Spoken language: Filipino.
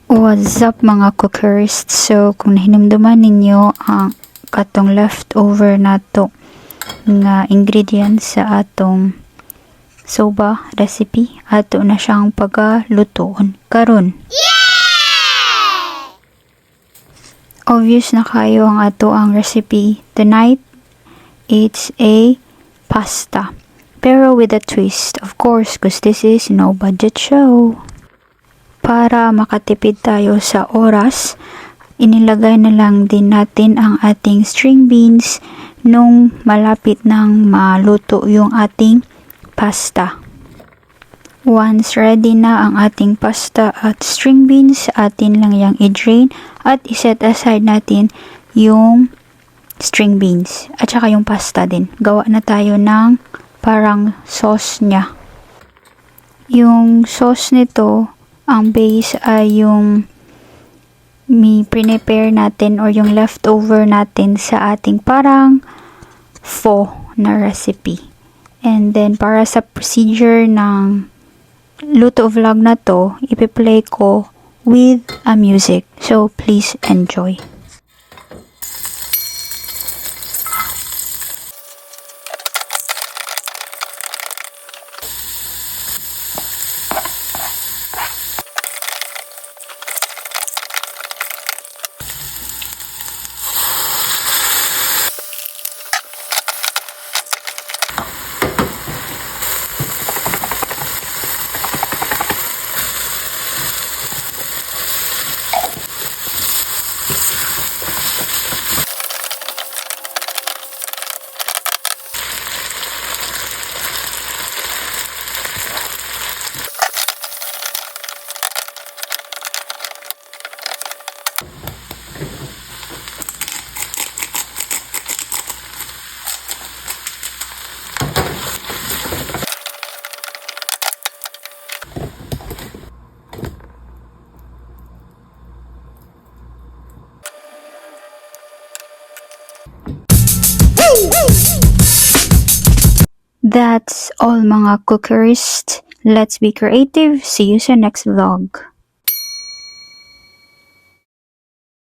What's up mga cookers? So kung nahinumduman ninyo ang katong leftover nato nga ingredients sa atong soba recipe, ato na siyang pagalutoon karon. Obvious na kayo ang ato ang recipe tonight. It's a pasta, pero with a twist, of course, because this is no budget show. Para makatipid tayo sa oras, inilagay na lang din natin ang ating string beans nung malapit nang maluto yung ating pasta. Once ready na ang ating pasta at string beans, atin lang yang i-drain at iset aside natin yung string beans at saka yung pasta din. Gawa na tayo ng parang sauce niya. Yung sauce nito, ang base ay yung prepare natin or yung leftover natin sa ating parang pho na recipe. And then para sa procedure ng luto vlog na to, ipi-play ko with a music. So please enjoy. That's all mga cookers. Let's be creative. See you sa next vlog.